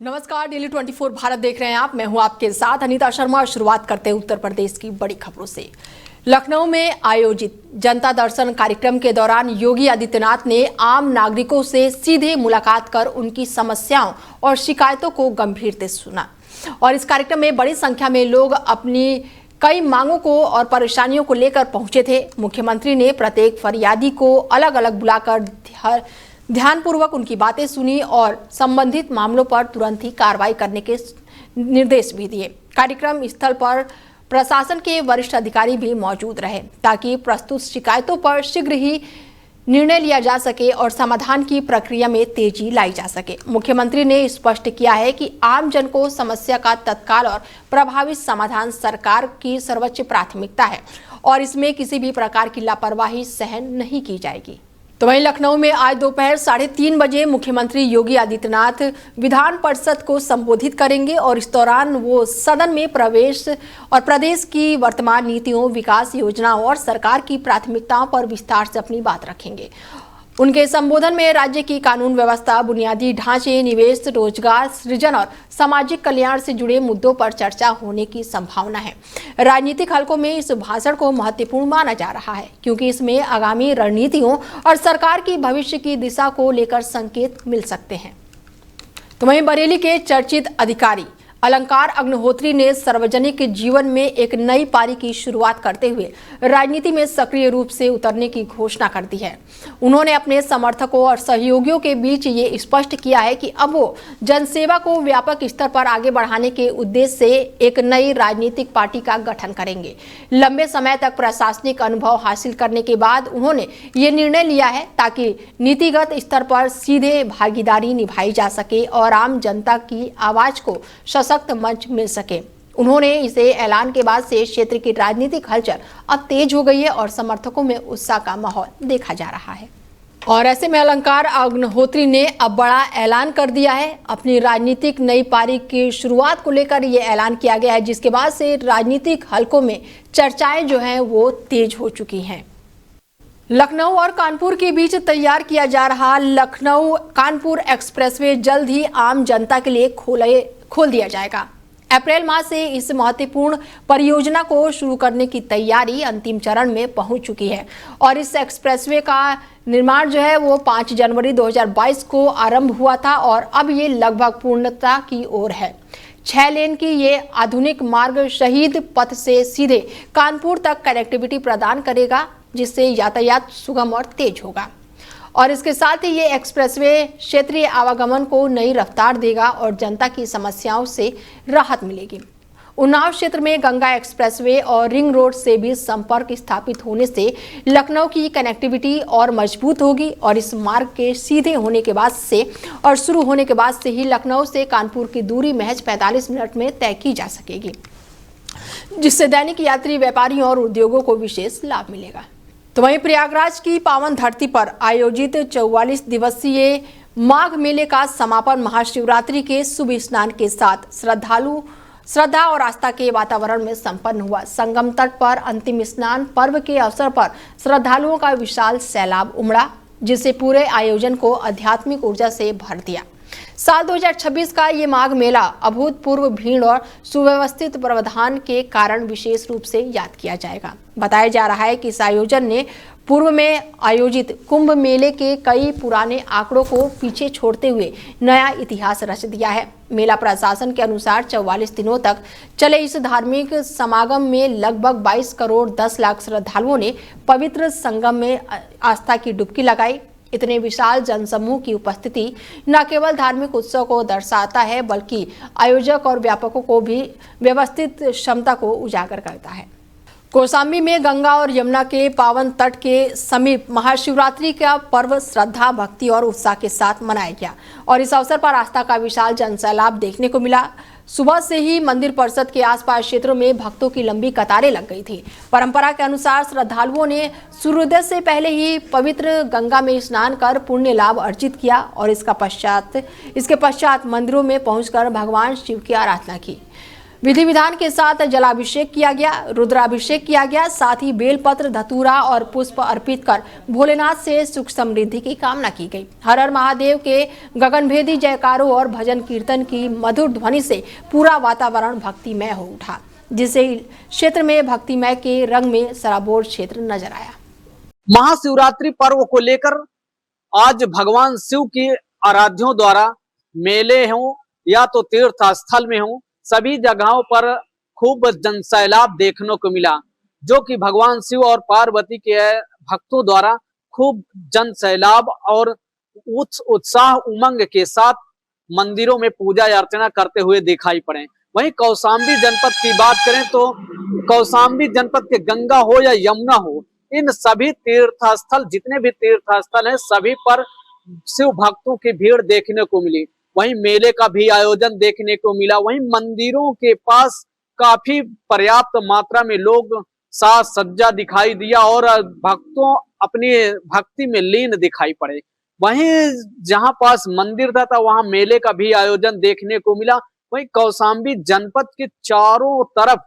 नमस्कार, डेली 24 भारत देख रहे हैं आप। मैं हूं आपके साथ अनीता शर्मा। शुरुआत करते हैं उत्तर प्रदेश की बड़ी खबरों से। लखनऊ में आयोजित जनता दर्शन कार्यक्रम के दौरान योगी आदित्यनाथ ने आम नागरिकों से सीधे मुलाकात कर उनकी समस्याओं और शिकायतों को गंभीरता से सुना। और इस कार्यक्रम में बड़ी संख्या में लोग अपनी कई मांगों को और परेशानियों को लेकर पहुंचे थे। मुख्यमंत्री ने प्रत्येक फरियादी को अलग अलग बुलाकर ध्यानपूर्वक उनकी बातें सुनी और संबंधित मामलों पर तुरंत ही कार्रवाई करने के निर्देश भी दिए। कार्यक्रम स्थल पर प्रशासन के वरिष्ठ अधिकारी भी मौजूद रहे ताकि प्रस्तुत शिकायतों पर शीघ्र ही निर्णय लिया जा सके और समाधान की प्रक्रिया में तेजी लाई जा सके। मुख्यमंत्री ने स्पष्ट किया है कि आम जन को समस्या का तत्काल और प्रभावी समाधान सरकार की सर्वोच्च प्राथमिकता है और इसमें किसी भी प्रकार की लापरवाही सहन नहीं की जाएगी। तो वहीं लखनऊ में आज दोपहर 3:30 बजे मुख्यमंत्री योगी आदित्यनाथ विधान परिषद को संबोधित करेंगे और इस दौरान वो सदन में प्रवेश और प्रदेश की वर्तमान नीतियों, विकास योजनाओं और सरकार की प्राथमिकताओं पर विस्तार से अपनी बात रखेंगे। उनके संबोधन में राज्य की कानून व्यवस्था, बुनियादी ढांचे, निवेश, रोजगार सृजन और सामाजिक कल्याण से जुड़े मुद्दों पर चर्चा होने की संभावना है। राजनीतिक हलकों में इस भाषण को महत्वपूर्ण माना जा रहा है क्योंकि इसमें आगामी रणनीतियों और सरकार की भविष्य की दिशा को लेकर संकेत मिल सकते हैं। तो वहीं बरेली के चर्चित अधिकारी अलंकार अग्निहोत्री ने सार्वजनिक जीवन में एक नई पारी की शुरुआत करते हुए राजनीति में सक्रिय रूप से उतरने की घोषणा कर दी है। उन्होंने अपने समर्थकों और सहयोगियों के बीच ये स्पष्ट किया है कि अब वो जनसेवा को व्यापक स्तर पर आगे बढ़ाने के उद्देश्य से एक नई राजनीतिक पार्टी का गठन करेंगे। लंबे समय तक प्रशासनिक अनुभव हासिल करने के बाद उन्होंने ये निर्णय लिया है ताकि नीतिगत स्तर पर सीधे भागीदारी निभाई जा सके और आम जनता की आवाज को सशक्त मंच मिल सके। उन्होंने इसे ऐलान के बाद से क्षेत्र की राजनीतिक हलचल अब तेज हो गई है और समर्थकों में उत्साह का माहौल देखा जा रहा है। और ऐसे में अलंकार अग्निहोत्री ने अब बड़ा ऐलान कर दिया है। अपनी राजनीतिक नई पारी की शुरुआत को लेकर ये ऐलान किया गया है, जिसके बाद से राजनीतिक हलकों में चर्चाएं जो हैं वो तेज हो चुकी हैं। लखनऊ और कानपुर के बीच तैयार किया जा रहा लखनऊ कानपुर एक्सप्रेसवे जल्द ही आम जनता के लिए खोल दिया जाएगा। अप्रैल माह से इस महत्वपूर्ण परियोजना को शुरू करने की तैयारी अंतिम चरण में पहुंच चुकी है और इस एक्सप्रेसवे का निर्माण जो है वो 5 जनवरी 2022 को आरंभ हुआ था और अब ये लगभग पूर्णता की ओर है। 6 लेन की ये आधुनिक मार्ग शहीद पथ से सीधे कानपुर तक कनेक्टिविटी प्रदान करेगा, जिससे यातायात सुगम और तेज होगा। और इसके साथ ही ये एक्सप्रेसवे क्षेत्रीय आवागमन को नई रफ्तार देगा और जनता की समस्याओं से राहत मिलेगी। उन्नाव क्षेत्र में गंगा एक्सप्रेसवे और रिंग रोड से भी संपर्क स्थापित होने से लखनऊ की कनेक्टिविटी और मजबूत होगी और इस मार्ग के सीधे होने के बाद से और शुरू होने के बाद से ही लखनऊ से कानपुर की दूरी महज 45 मिनट में तय की जा सकेगी, जिससे दैनिक यात्री, व्यापारियों और उद्योगों को विशेष लाभ मिलेगा। तो वहीं प्रयागराज की पावन धरती पर आयोजित 44 दिवसीय माघ मेले का समापन महाशिवरात्रि के शुभ स्नान के साथ श्रद्धा और आस्था के वातावरण में संपन्न हुआ। संगम तट पर अंतिम स्नान पर्व के अवसर पर श्रद्धालुओं का विशाल सैलाब उमड़ा, जिससे पूरे आयोजन को आध्यात्मिक ऊर्जा से भर दिया। साल 2026 का ये माघ मेला अभूतपूर्व भीड़ और सुव्यवस्थित प्रावधान के कारण विशेष रूप से याद किया जाएगा। बताया जा रहा है कि इस आयोजन ने पूर्व में आयोजित कुंभ मेले के कई पुराने आंकड़ों को पीछे छोड़ते हुए नया इतिहास रच दिया है। मेला प्रशासन के अनुसार 44 दिनों तक चले इस धार्मिक समागम में लगभग 22 करोड़ 10 लाख श्रद्धालुओं ने पवित्र संगम में आस्था की डुबकी लगाई। इतने विशाल जनसमूह की उपस्थिति न केवल धार्मिक उत्सव को दर्शाता है बल्कि आयोजक और व्यापकों को भी व्यवस्थित क्षमता को उजागर करता है। कौशाम्बी में गंगा और यमुना के पावन तट के समीप महाशिवरात्रि का पर्व श्रद्धा, भक्ति और उत्साह के साथ मनाया गया और इस अवसर पर आस्था का विशाल जनसैलाब देखने को मिला। सुबह से ही मंदिर परिसर के आसपास क्षेत्रों में भक्तों की लंबी कतारें लग गई थी। परंपरा के अनुसार श्रद्धालुओं ने सूर्योदय से पहले ही पवित्र गंगा में स्नान कर पुण्य लाभ अर्जित किया और इसके पश्चात मंदिरों में पहुंचकर भगवान शिव की आराधना की। विधि विधान के साथ जलाभिषेक किया गया, रुद्राभिषेक किया गया। साथ ही बेलपत्र, धतूरा और पुष्प अर्पित कर भोलेनाथ से सुख समृद्धि की कामना की गई। हर हर महादेव के गगनभेदी जयकारों और भजन कीर्तन की मधुर ध्वनि से पूरा वातावरण भक्तिमय हो उठा, जिससे क्षेत्र में भक्तिमय के रंग में सराबोर क्षेत्र नजर आया। महाशिवरात्रि पर्व को लेकर आज भगवान शिव की आराध्यों द्वारा मेले हों या तो तीर्थ स्थल में हों, सभी जगहों पर खूब जनसैलाब देखने को मिला, जो कि भगवान शिव और पार्वती के भक्तों द्वारा खूब जनसैलाब और उत्साह उमंग के साथ मंदिरों में पूजा अर्चना करते हुए दिखाई पड़े। वहीं कौशाम्बी जनपद की बात करें तो कौशाम्बी जनपद के गंगा हो या यमुना हो, इन सभी तीर्थ स्थल, जितने भी तीर्थ स्थल हैं, सभी पर शिव भक्तों की भीड़ देखने को मिली। वहीं मेले का भी आयोजन देखने को मिला। वहीं मंदिरों के पास काफी पर्याप्त मात्रा में लोग साज सज्जा दिखाई दिया और भक्तों अपनी भक्ति में लीन दिखाई पड़े। वहीं जहां पास मंदिर था वहां मेले का भी आयोजन देखने को मिला। वहीं कौशाम्बी जनपद के चारों तरफ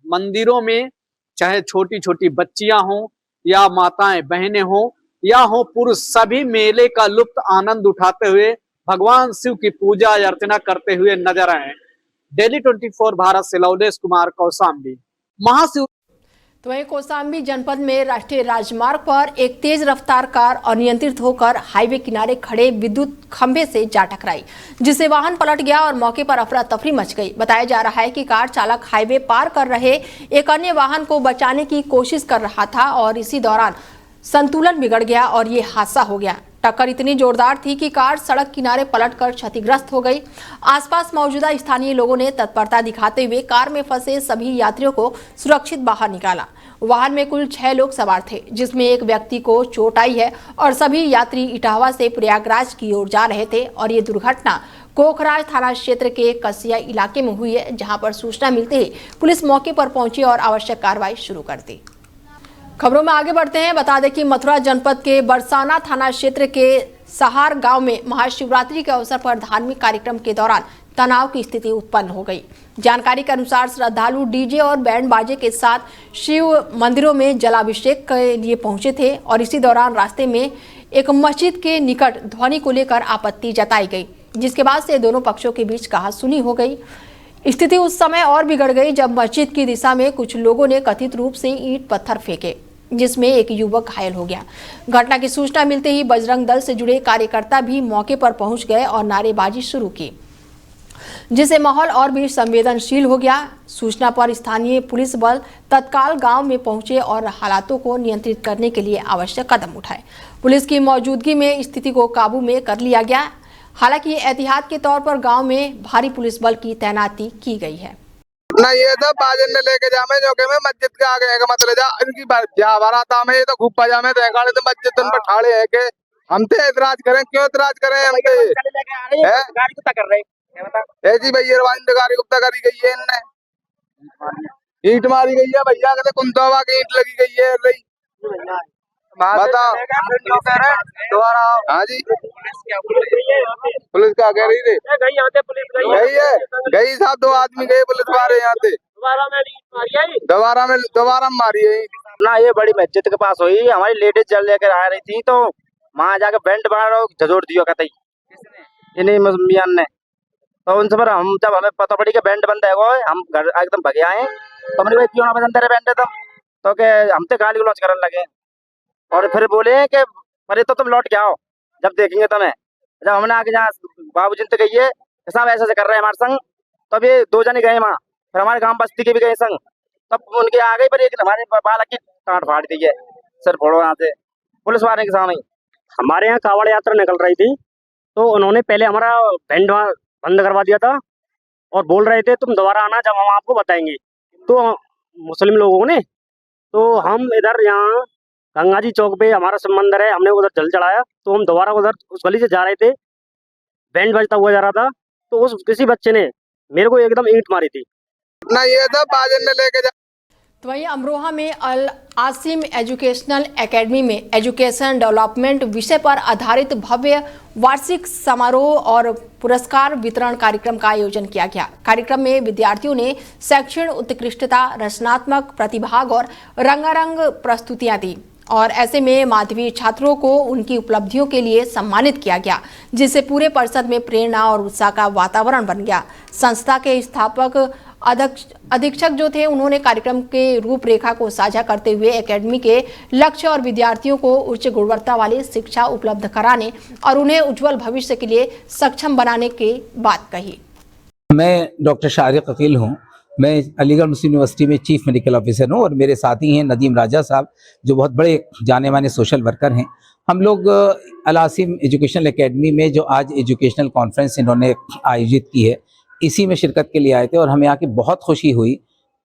मंदिरों में चाहे छोटी छोटी बच्चियां हों या माताएं बहनें हों या हो पुरुष, सभी मेले का लुत्फ आनंद उठाते हुए भगवान शिव की पूजा अर्चना करते हुए नजर आए। डेली 24 भारत से लवलेश कुमार, कौशाम्बी। महाशिव तो वहीं कौशाम्बी जनपद में राष्ट्रीय राजमार्ग पर एक तेज रफ्तार कार अनियंत्रित होकर हाईवे किनारे खड़े विद्युत खंभे से जा टकराई, जिससे वाहन पलट गया और मौके पर अफरा तफरी मच गई। बताया जा रहा है कि कार चालक हाईवे पार कर रहे एक अन्य वाहन को बचाने की कोशिश कर रहा था और इसी दौरान संतुलन बिगड़ गया और ये हादसा हो गया। टक्कर इतनी जोरदार थी कि कार सड़क किनारे पलटकर क्षतिग्रस्त हो गई। आसपास मौजूदा स्थानीय लोगों ने तत्परता दिखाते हुए कार में फंसे सभी यात्रियों को सुरक्षित बाहर निकाला। वाहन में कुल 6 लोग सवार थे, जिसमें एक व्यक्ति को चोट आई है और सभी यात्री इटावा से प्रयागराज की ओर जा रहे थे। और ये दुर्घटना कोखराज थाना क्षेत्र के कसिया इलाके में हुई है, जहां पर सूचना मिलते ही पुलिस मौके पर पहुंची और आवश्यक कार्रवाई शुरू कर दी। खबरों में आगे बढ़ते हैं। बता दें कि मथुरा जनपद के बरसाना थाना क्षेत्र के सहार गांव में महाशिवरात्रि के अवसर पर धार्मिक कार्यक्रम के दौरान तनाव की स्थिति उत्पन्न हो गई। जानकारी के अनुसार श्रद्धालु डीजे और बैंड बाजे के साथ शिव मंदिरों में जलाभिषेक के लिए पहुंचे थे और इसी दौरान रास्ते में एक मस्जिद के निकट ध्वनि को लेकर आपत्ति जताई गई, जिसके बाद से दोनों पक्षों के बीच कहासुनी हो गई। स्थिति उस समय और बिगड़ गई जब मस्जिद की दिशा में कुछ लोगों ने कथित रूप से ईंट पत्थर फेंके, जिसमें एक युवक घायल हो गया। घटना की सूचना मिलते ही बजरंग दल से जुड़े कार्यकर्ता भी मौके पर पहुंच गए और नारेबाजी शुरू की, जिससे माहौल और भी संवेदनशील हो गया। सूचना पर स्थानीय पुलिस बल तत्काल गांव में पहुंचे और हालातों को नियंत्रित करने के लिए आवश्यक कदम उठाए। पुलिस की मौजूदगी में स्थिति को काबू में कर लिया गया। हालांकि एहतियात के तौर पर गांव में भारी पुलिस बल की तैनाती की गई है। ना ये तो बाजन ने लेके जामे जो के में मस्जिद के आगे है मतलब जा इनकी बारात में ये तो खूब पजा में देखाड़े तो मस्जिद उन पर ठाड़े है के हम ते एतराज करें, क्यों एतराज करें? हम ते गाड़ी कुत्ता कर रहे ऐसी भैया रवाइंद गाड़ी कुत्ता करी गई है, इनने ईंट मारी गई है भैया, कहते कुंतवा की ईंट लगी गई है रही। बताओ दोबारा। हाँ जी, पुलिस क्या कह रही थी? गई है, गई साहब, 2 आदमी गए पुलिस वाले यहाँ से, दोबारा में मारी है ना। ये बड़ी मस्जिद के पास हुई, हमारी लेडीज जल लेकर आ रही थी तो वहां जाके बैंड बना रहा झजोड़ दिया कतई इन्हीं मियान ने। तो उनसे पर हम जब हमें पता पड़ी कि बैंड बंद है वो, हम घर एकदम भगे आए। तो हमने भाई क्यों ना बंद है बैंड तो के हम तो गाली गलौज करने लगे और फिर बोले कि अरे तो तुम लौट के आओ जब देखेंगे तुम्हें। जब हमने आगे जहाँ बाबू जी तो गई है साहब ऐसे कर रहे हैं हमारे संग, तब ये 2 जने गए वहाँ, फिर हमारे गांव बस्ती के भी गए संग, तब उनके आ गई पर एक हमारे बालक की टाँट फाड़ दी है, सर फोड़ो यहाँ से पुलिस वाले के सामने। हमारे यहाँ कावड़ यात्रा निकल रही थी तो उन्होंने पहले हमारा बैंड बंद करवा दिया था और बोल रहे थे तुम दोबारा आना जब हम आपको बताएंगे। तो मुस्लिम लोगों ने, तो हम इधर यहाँ गंगा जी चौक पे हमारा शिव मंदिर है, हमने उधर जल चढ़ाया। तो हम दोबारा उधर उस गली से जा रहे थे, बैंड बजता हुआ जा रहा था, तो उस किसी बच्चे ने मेरे को एकदम ईंट मारी थी। ना ये तो बाजन ने लेके तो वहीं अमरोहा में अल आसिम एजुकेशनल एकेडमी में एजुकेशन डेवलपमेंट विषय पर आधारित भव्य वार्षिक समारोह और पुरस्कार वितरण कार्यक्रम का आयोजन किया गया। कार्यक्रम में विद्यार्थियों ने शैक्षणिक उत्कृष्टता, रचनात्मक प्रतिभाग और रंगारंग प्रस्तुतियां दी और ऐसे में माध्यमिक छात्रों को उनकी उपलब्धियों के लिए सम्मानित किया गया, जिससे पूरे परिषद में प्रेरणा और उत्साह का वातावरण बन गया। संस्था के स्थापक अधीक्षक जो थे, उन्होंने कार्यक्रम के रूपरेखा को साझा करते हुए एकेडमी के लक्ष्य और विद्यार्थियों को उच्च गुणवत्ता वाली शिक्षा उपलब्ध कराने और उन्हें उज्जवल भविष्य के लिए सक्षम बनाने की बात कही। मैं डॉक्टर शारिक अकील हूँ। मैं अलीगढ़ मुस्लिम यूनिवर्सिटी में चीफ मेडिकल ऑफिसर हूँ और मेरे साथी हैं नदीम राजा साहब, जो बहुत बड़े जाने माने सोशल वर्कर हैं। हम लोग अल आसिम एजुकेशनल एकेडमी में जो आज एजुकेशनल कॉन्फ्रेंस इन्होंने आयोजित की है, इसी में शिरकत के लिए आए थे और हमें आके बहुत खुशी हुई।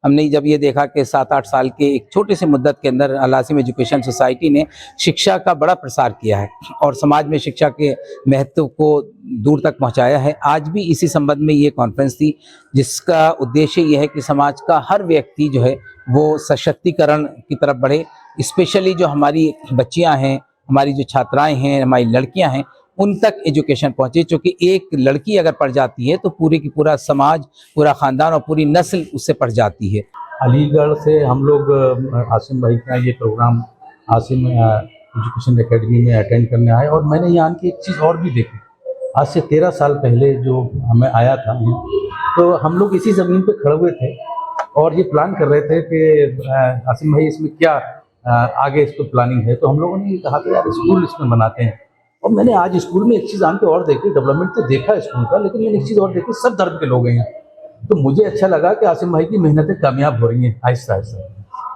हमने जब ये देखा कि 7-8 साल के एक छोटे से मुद्दत के अंदर अल आसिम एजुकेशन सोसाइटी ने शिक्षा का बड़ा प्रसार किया है और समाज में शिक्षा के महत्व को दूर तक पहुंचाया है। आज भी इसी संबंध में ये कॉन्फ्रेंस थी, जिसका उद्देश्य ये है कि समाज का हर व्यक्ति जो है वो सशक्तिकरण की तरफ बढ़े। स्पेशली जो हमारी बच्चियाँ हैं, हमारी जो छात्राएँ हैं, हमारी लड़कियाँ हैं, उन तक एजुकेशन पहुंचे, क्योंकि एक लड़की अगर पढ़ जाती है तो पूरे की पूरा समाज, पूरा ख़ानदान और पूरी नस्ल उससे पढ़ जाती है। अलीगढ़ से हम लोग आसिम भाई का ये प्रोग्राम आसिम एजुकेशन एकेडमी में अटेंड करने आए और मैंने यहाँ की एक चीज़ और भी देखी। आज से 13 साल पहले जो हमें आया था, तो हम लोग इसी ज़मीन पे खड़े हुए थे और ये प्लान कर रहे थे कि आसिम भाई इसमें क्या आगे इस पर प्लानिंग है। तो हम लोगों ने कहा कि यार स्कूल इसमें बनाते हैं। और मैंने आज स्कूल में एक चीज़ आन के और देखी, डेवलपमेंट तो देखा स्कूल का, लेकिन मैंने एक चीज़ और देखी, सब धर्म के लोग हैं यहाँ। तो मुझे अच्छा लगा कि आसिम भाई की मेहनतें कामयाब हो रही हैं आहिस्ता आहिस्ता,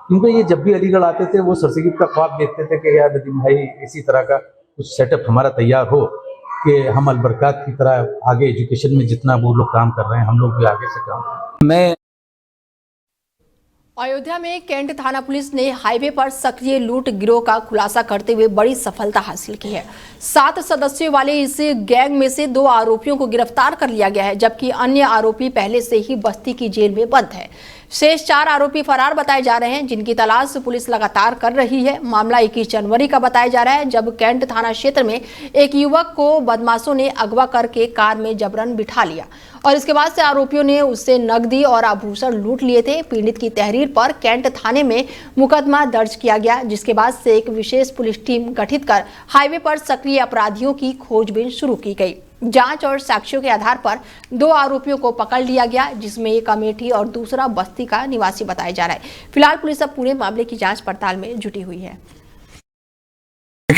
क्योंकि ये जब भी अलीगढ़ आते थे वो सरसगीत का ख्वाब देखते थे कि यार नदीम भाई इसी तरह का कुछ सेटअप हमारा तैयार हो कि हम अलबरकात की तरह आगे एजुकेशन में जितना वो लोग काम कर रहे हैं, हम लोग भी आगे से काम करें। मैं अयोध्या में कैंट थाना पुलिस ने हाईवे पर सक्रिय लूट गिरोह का खुलासा करते हुए बड़ी सफलता हासिल की है। 7 सदस्यों वाले इस गैंग में से 2 आरोपियों को गिरफ्तार कर लिया गया है, जबकि अन्य आरोपी पहले से ही बस्ती की जेल में बंद है। शेष 4 आरोपी फरार बताए जा रहे हैं, जिनकी तलाश पुलिस लगातार कर रही है। मामला 21 जनवरी का बताया जा रहा है, जब कैंट थाना क्षेत्र में एक युवक को बदमाशों ने अगवा करके कार में जबरन बिठा लिया और इसके बाद से आरोपियों ने उससे नकदी और आभूषण लूट लिए थे। पीड़ित की तहरीर पर कैंट थाने में मुकदमा दर्ज किया गया, जिसके बाद से एक विशेष पुलिस टीम गठित कर हाईवे पर सक्रिय अपराधियों की खोजबीन शुरू की गई। जांच और साक्ष्यों के आधार पर 2 आरोपियों को पकड़ लिया गया, जिसमें एक अमेठी और दूसरा बस्ती का निवासी बताया जा रहा है। फिलहाल पुलिस अब पूरे मामले की जांच पड़ताल में जुटी हुई है।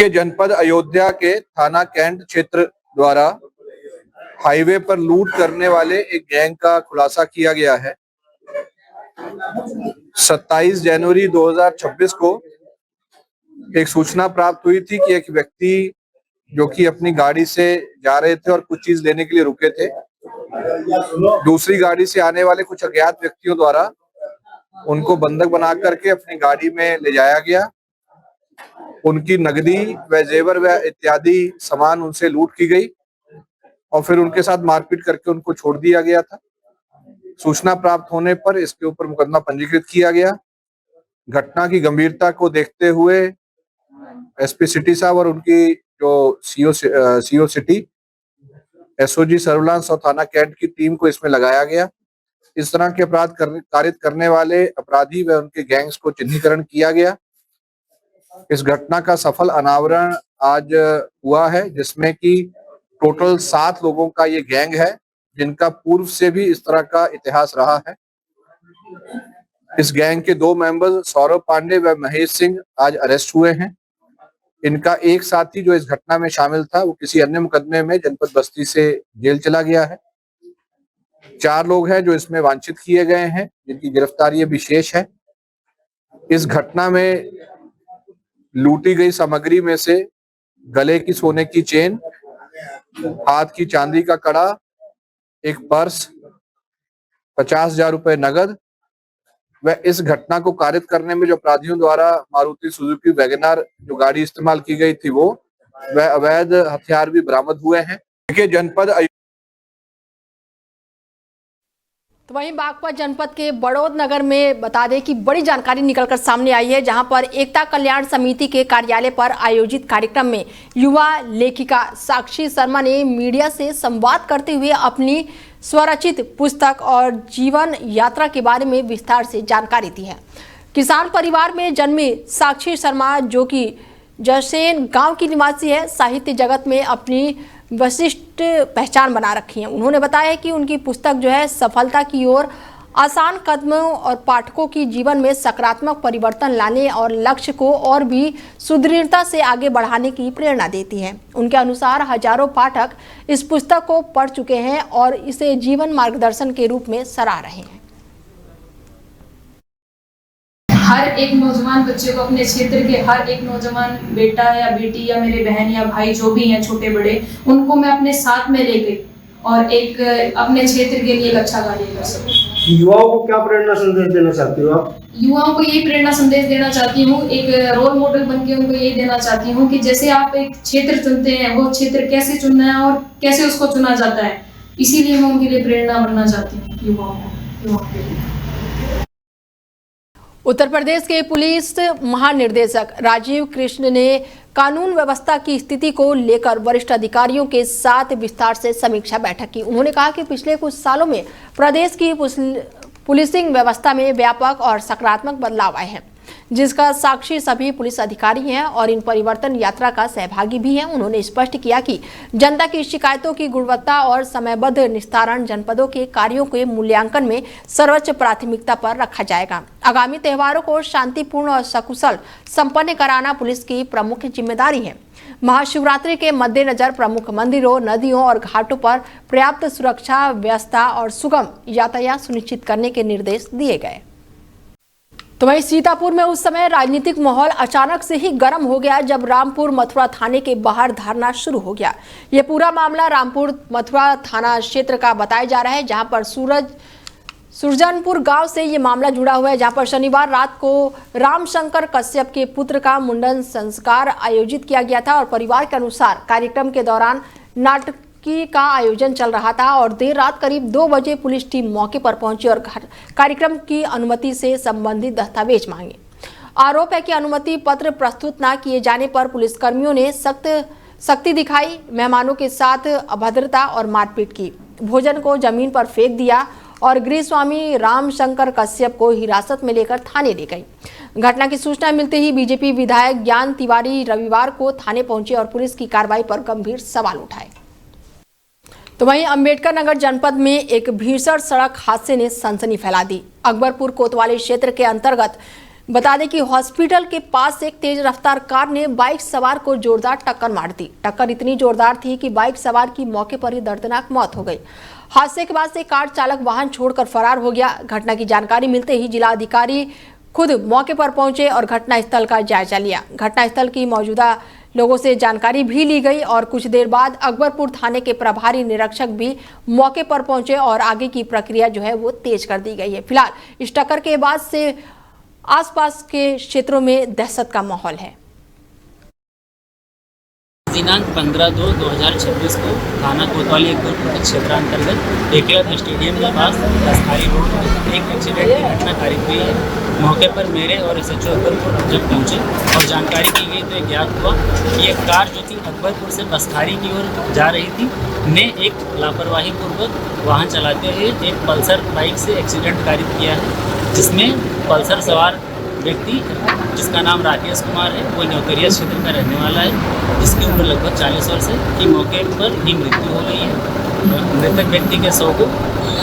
जनपद अयोध्या के थाना कैंट क्षेत्र द्वारा हाईवे पर लूट करने वाले एक गैंग का खुलासा किया गया है। 27 जनवरी 2026 को एक सूचना प्राप्त हुई थी कि एक व्यक्ति जो कि अपनी गाड़ी से जा रहे थे और कुछ चीज लेने के लिए रुके थे, दूसरी गाड़ी से आने वाले कुछ अज्ञात व्यक्तियों द्वारा उनको बंधक बना करके अपनी गाड़ी में ले जाया गया। उनकी नकदी व जेवर व इत्यादि सामान उनसे लूट की गई और फिर उनके साथ मारपीट करके उनको छोड़ दिया गया था। सूचना प्राप्त होने पर इसके ऊपर मुकदमा पंजीकृत किया गया। घटना की गंभीरता को देखते हुए एसपी सिटी साहब और उनकी जो सीओ सिटी, एसओजी सर्विलांस और थाना कैंट की टीम को इसमें लगाया गया। इस तरह के अपराध कारित करने वाले अपराधी व उनके गैंग्स को चिन्हीकरण किया गया। इस घटना का सफल अनावरण आज हुआ है, जिसमें कि टोटल 7 लोगों का ये गैंग है, जिनका पूर्व से भी इस तरह का इतिहास रहा है। इस गैंग के 2 मेंबर सौरभ पांडे व महेश सिंह आज अरेस्ट हुए हैं। इनका एक साथी जो इस घटना में शामिल था, वो किसी अन्य मुकदमे में जनपद बस्ती से जेल चला गया है। 4 लोग हैं जो इसमें वांछित किए गए हैं, जिनकी गिरफ्तारी अभी शेष है। इस घटना में लूटी गई सामग्री में से गले की सोने की चेन, हाथ की चांदी का कड़ा, एक पर्स, 50,000 रुपए नगद व इस घटना को कारित करने में जो अपराधियों द्वारा मारुति सुजुकी वैगनआर जो गाड़ी इस्तेमाल की गई थी वो वह अवैध हथियार भी बरामद हुए हैं। जनपद तो वहीं बागपत जनपद के बड़ौद नगर में बता दें कि बड़ी जानकारी निकलकर सामने आई है, जहां पर एकता कल्याण समिति के कार्यालय पर आयोजित कार्यक्रम में युवा लेखिका साक्षी शर्मा ने मीडिया से संवाद करते हुए अपनी स्वरचित पुस्तक और जीवन यात्रा के बारे में विस्तार से जानकारी दी है। किसान परिवार में जन्मी साक्षी शर्मा, जो कि जसैन गांव की निवासी है, साहित्य जगत में अपनी विशिष्ट पहचान बना रखी है। उन्होंने बताया कि उनकी पुस्तक जो है सफलता की ओर आसान कदमों और पाठकों की जीवन में सकारात्मक परिवर्तन लाने और लक्ष्य को और भी सुदृढ़ता से आगे बढ़ाने की प्रेरणा देती है। उनके अनुसार हजारों पाठक इस पुस्तक को पढ़ चुके हैं और इसे जीवन मार्गदर्शन के रूप में सराह रहे हैं। हर एक नौजवान बच्चे को, अपने क्षेत्र के हर एक नौजवान बेटा या बेटी या मेरे बहन या भाई जो भी हैं छोटे बड़े, उनको मैं अपने साथ में ले गई और एक अपने क्षेत्र के लिए एक अच्छा कार्य कर सकूं। युवाओं को क्या प्रेरणा संदेश देना चाहती हो आप? युवाओं को यही प्रेरणा संदेश देना चाहती हूँ, एक रोल मॉडल बनके उनको यही देना चाहती हूँ कि जैसे आप एक क्षेत्र चुनते हैं, वो क्षेत्र कैसे चुनना है और कैसे उसको चुना जाता है, इसीलिए मैं उनके लिए प्रेरणा बनना चाहती हूँ युवाओं के लिए। उत्तर प्रदेश के पुलिस महानिर्देशक राजीव कृष्ण ने कानून व्यवस्था की स्थिति को लेकर वरिष्ठ अधिकारियों के साथ विस्तार से समीक्षा बैठक की। उन्होंने कहा कि पिछले कुछ सालों में प्रदेश की पुलिसिंग व्यवस्था में व्यापक और सकारात्मक बदलाव आए हैं, जिसका साक्षी सभी पुलिस अधिकारी हैं और इन परिवर्तन यात्रा का सहभागी भी हैं। उन्होंने स्पष्ट किया कि जनता की शिकायतों की गुणवत्ता और समयबद्ध निस्तारण जनपदों के कार्यों के मूल्यांकन में सर्वोच्च प्राथमिकता पर रखा जाएगा। आगामी त्योहारों को शांतिपूर्ण और सकुशल संपन्न कराना पुलिस की प्रमुख जिम्मेदारी है। महाशिवरात्रि के मद्देनजर प्रमुख मंदिरों, नदियों और घाटों पर पर्याप्त सुरक्षा व्यवस्था और सुगम यातायात सुनिश्चित करने के निर्देश दिए गए। तो वहीं सीतापुर में उस समय राजनीतिक माहौल अचानक से ही गर्म हो गया जब रामपुर मथुरा थाने के बाहर धरना शुरू हो गया। ये पूरा मामला रामपुर मथुरा थाना क्षेत्र का बताया जा रहा है, जहां पर सुरजनपुर गांव से ये मामला जुड़ा हुआ है, जहां पर शनिवार रात को रामशंकर कश्यप के पुत्र का मुंडन संस्कार आयोजित किया गया था और परिवार के अनुसार कार्यक्रम के दौरान नाटक का आयोजन चल रहा था और देर रात करीब 2 बजे पुलिस टीम मौके पर पहुंची और कार्यक्रम की अनुमति से संबंधित दस्तावेज मांगे। आरोप है कि अनुमति पत्र प्रस्तुत न किए जाने पर पुलिसकर्मियों ने सख्ती दिखाई, मेहमानों के साथ अभद्रता और मारपीट की, भोजन को जमीन पर फेंक दिया और गृहस्वामी रामशंकर कश्यप को हिरासत में लेकर थाने ले गई। घटना की सूचना मिलते ही बीजेपी विधायक ज्ञान तिवारी रविवार को थाने पहुंचे और पुलिस की कार्रवाई पर गंभीर सवाल उठाए। तो वहीं अंबेडकर नगर जनपद में एक भीषण सड़क हादसे ने सनसनी फैला दी। अकबरपुर कोतवाली क्षेत्र के अंतर्गत बता दें कि हॉस्पिटल के पास एक तेज रफ्तार कार ने बाइक सवार को जोरदार टक्कर मार दी। टक्कर इतनी जोरदार थी कि बाइक सवार की मौके पर ही दर्दनाक मौत हो गई। हादसे के बाद से कार चालक वाहन छोड़कर फरार हो गया। घटना की जानकारी मिलते ही जिला अधिकारी खुद मौके पर पहुंचे और घटनास्थल का जायजा लिया। घटनास्थल की मौजूदा लोगों से जानकारी भी ली गई और कुछ देर बाद अकबरपुर थाने के प्रभारी निरीक्षक भी मौके पर पहुंचे और आगे की प्रक्रिया जो है वो तेज कर दी गई है। फिलहाल इस टक्कर के बाद से आसपास के क्षेत्रों में दहशत का माहौल है। दिनांक 15/2/2026 को थाना कोतवाली अकबरपुर क्षेत्रांतर्गत एकलव्य स्टेडियम के पास दसखारी रोड पर एक एक्सीडेंट की घटना कारित हुई है। मौके पर मेरे और SHO अकबरपुर जब पहुंचे और जानकारी की गई तो ज्ञात हुआ कि एक कार जो थी अकबरपुर से बसखारी की ओर जा रही थी ने एक लापरवाही पूर्वक वाहन चलाते हुए एक पल्सर बाइक से एक्सीडेंट कारित किया है, जिसमें पल्सर सवार व्यक्ति जिसका नाम राकेश कुमार है, वो न्यौकरिया क्षेत्र का रहने वाला है, जिसकी उम्र लगभग 40 वर्ष है, की मौके पर ही मृत्यु हो गई है। मृतक व्यक्ति के शव को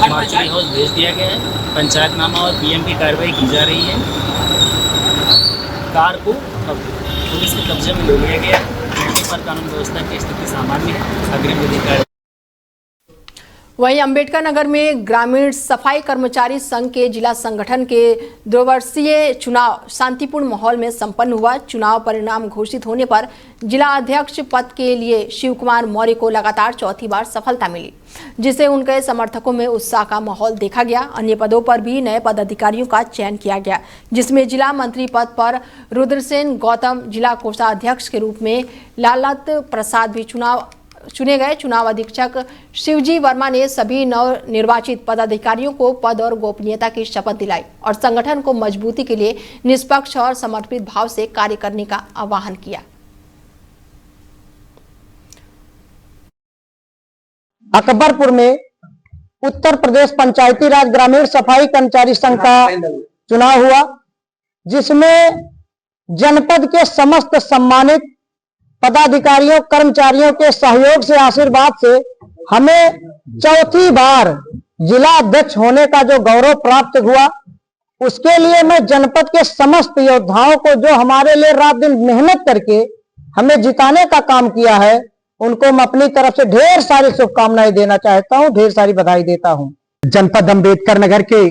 मार्चुरी हाउस भेज दिया गया है। पंचायतनामा और PM की कार्रवाई की जा रही है। कार को अब पुलिस के कब्जे में ले लिया गया है। मौके पर कानून व्यवस्था की स्थिति सामान्य है। अग्रिम विधि कार्य। वहीं अंबेडकर नगर में ग्रामीण सफाई कर्मचारी संघ के जिला संगठन के 2 वर्षीय चुनाव शांतिपूर्ण माहौल में संपन्न हुआ। चुनाव परिणाम घोषित होने पर जिला अध्यक्ष पद के लिए शिव कुमार मौर्य को लगातार चौथी बार सफलता मिली, जिससे उनके समर्थकों में उत्साह का माहौल देखा गया। अन्य पदों पर भी नए पदाधिकारियों का चयन किया गया, जिसमें जिला मंत्री पद पर रुद्रसेन गौतम, जिला कोषाध्यक्ष के रूप में लालत प्रसाद भी चुनाव चुने गए चुनाव अधीक्षक शिवजी वर्मा ने सभी नवनिर्वाचित पदाधिकारियों को पद और गोपनीयता की शपथ दिलाई और संगठन को मजबूती के लिए निष्पक्ष और समर्पित भाव से कार्य करने का आह्वान किया। अकबरपुर में उत्तर प्रदेश पंचायती राज ग्रामीण सफाई कर्मचारी संघ का चुनाव हुआ, जिसमें जनपद के समस्त सम्मानित पदाधिकारियों कर्मचारियों के सहयोग से आशीर्वाद से हमें चौथी बार जिला अध्यक्ष होने का जो गौरव प्राप्त हुआ, उसके लिए मैं जनपद के समस्त योद्धाओं को जो हमारे लिए रात दिन मेहनत करके हमें जिताने का काम किया है, उनको मैं अपनी तरफ से ढेर सारी शुभकामनाएं देना चाहता हूं, ढेर सारी बधाई देता हूं। जनपद अंबेडकर नगर के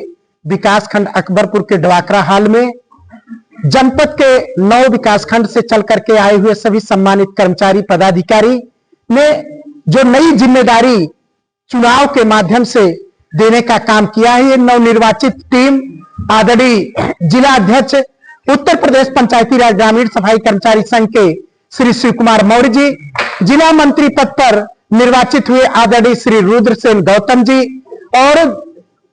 विकास खंड अकबरपुर के डवाकरा हाल में जनपद के 9 विकास खंड से चल करके आए हुए सभी सम्मानित कर्मचारी पदाधिकारी ने जो नई जिम्मेदारी चुनाव के माध्यम से देने का काम किया है, ये नवनिर्वाचित टीम आदरणीय जिला अध्यक्ष उत्तर प्रदेश पंचायती राज ग्रामीण सफाई कर्मचारी संघ के श्री शिव कुमार मौर्य जी, जिला मंत्री पद पर निर्वाचित हुए आदरणीय श्री रुद्रसेन गौतम जी और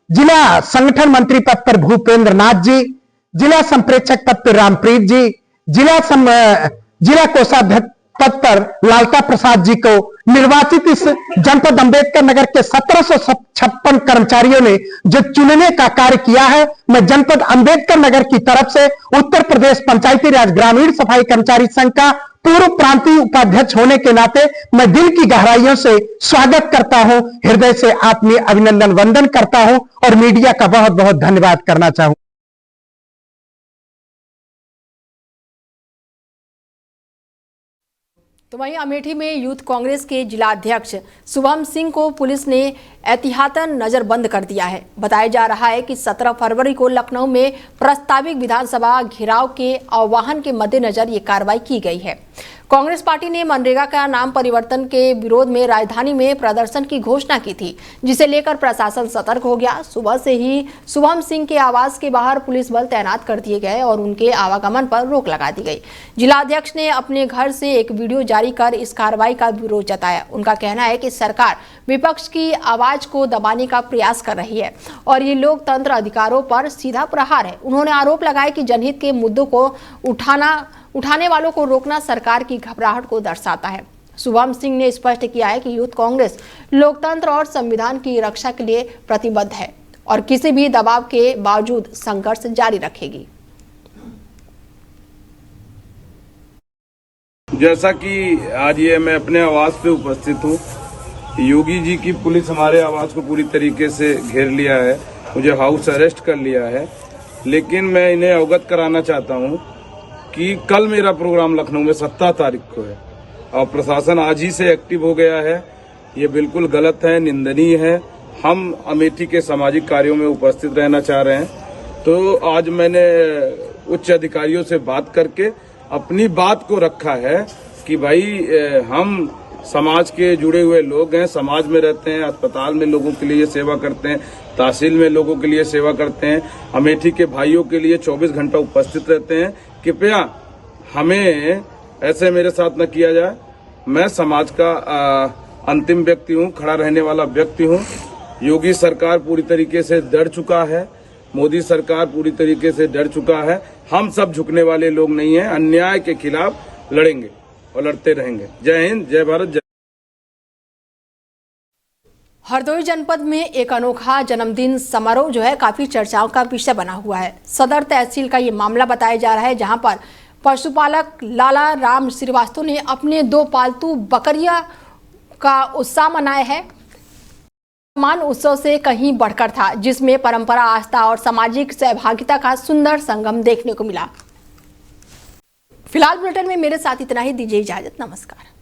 जिला संगठन मंत्री पद पर भूपेंद्र नाथ जी, जिला संप्रेक्षक पद पर रामप्रीत जी, जिला कोषाध्यक्ष पद पर लालता प्रसाद जी को निर्वाचित इस जनपद अंबेडकर नगर के 1756 कर्मचारियों ने जो चुनने का कार्य किया है, मैं जनपद अंबेडकर नगर की तरफ से उत्तर प्रदेश पंचायती राज ग्रामीण सफाई कर्मचारी संघ का पूर्व प्रांतीय उपाध्यक्ष होने के नाते मैं दिल की गहराइयों से स्वागत करता हूं, हृदय से आत्मीय अभिनंदन वंदन करता हूं और मीडिया का बहुत बहुत धन्यवाद करना चाहूं। तो वहीं अमेठी में यूथ कांग्रेस के जिला अध्यक्ष शुभम सिंह को पुलिस ने एहतियातन नजरबंद कर दिया है। बताया जा रहा है कि 17 फरवरी को लखनऊ में प्रस्तावित विधानसभा घेराव के आह्वान के मद्देनजर ये कार्रवाई की गई है। कांग्रेस पार्टी ने मनरेगा का नाम परिवर्तन के विरोध में राजधानी में प्रदर्शन की घोषणा की थी, जिसे लेकर प्रशासन सतर्क हो गया। सुबह से ही शुभम सिंह के आवास के बाहर पुलिस बल तैनात कर दिए गए और उनके आवागमन पर रोक लगा दी गई। जिला अध्यक्ष ने अपने घर से एक वीडियो जारी कर इस कार्रवाई का विरोध जताया। उनका कहना है कि सरकार विपक्ष की आवाज को दबाने का प्रयास कर रही है और ये लोकतंत्र अधिकारों पर सीधा प्रहार है। उन्होंने आरोप लगाया कि जनहित के मुद्दों को उठाने वालों को रोकना सरकार की घबराहट को दर्शाता है। शुभम सिंह ने स्पष्ट किया है कि यूथ कांग्रेस लोकतंत्र और संविधान की रक्षा के लिए प्रतिबद्ध है और किसी भी दबाव के बावजूद संघर्ष जारी रखेगी। जैसा कि आज ये मैं अपने आवास पे उपस्थित हूँ, योगी जी की पुलिस हमारे आवास को पूरी तरीके से घेर लिया है, मुझे हाउस अरेस्ट कर लिया है। लेकिन मैं इन्हें अवगत कराना चाहता हूँ कि कल मेरा प्रोग्राम लखनऊ में 17 तारीख को है और प्रशासन आज ही से एक्टिव हो गया है। ये बिल्कुल गलत है, निंदनीय है। हम अमेठी के सामाजिक कार्यों में उपस्थित रहना चाह रहे हैं, तो आज मैंने उच्च अधिकारियों से बात करके अपनी बात को रखा है कि भाई हम समाज के जुड़े हुए लोग हैं, समाज में रहते हैं, अस्पताल में लोगों के लिए सेवा करते हैं, तहसील में लोगों के लिए सेवा करते हैं, अमेठी के भाइयों के लिए 24 घंटा उपस्थित रहते हैं। कृपया हमें ऐसे मेरे साथ न किया जाए। मैं समाज का अंतिम व्यक्ति हूँ, खड़ा रहने वाला व्यक्ति हूँ। योगी सरकार पूरी तरीके से डर चुका है, मोदी सरकार पूरी तरीके से डर चुका है। हम सब झुकने वाले लोग नहीं हैं, अन्याय के खिलाफ लड़ेंगे और लड़ते रहेंगे। जय हिंद, जय भारत, जय। हरदोई जनपद में एक अनोखा जन्मदिन समारोह जो है काफी चर्चाओं का विषय बना हुआ है। सदर तहसील का ये मामला बताया जा रहा है, जहां पर पशुपालक लाला राम श्रीवास्तव ने अपने 2 पालतू बकरियां का उत्साह मनाया है। मान उत्सव से कहीं बढ़कर था, जिसमें परंपरा, आस्था और सामाजिक सहभागिता का सुंदर संगम देखने को मिला। फिलहाल बुलेटिन में मेरे साथ इतना ही। दीजिए इजाजत, नमस्कार।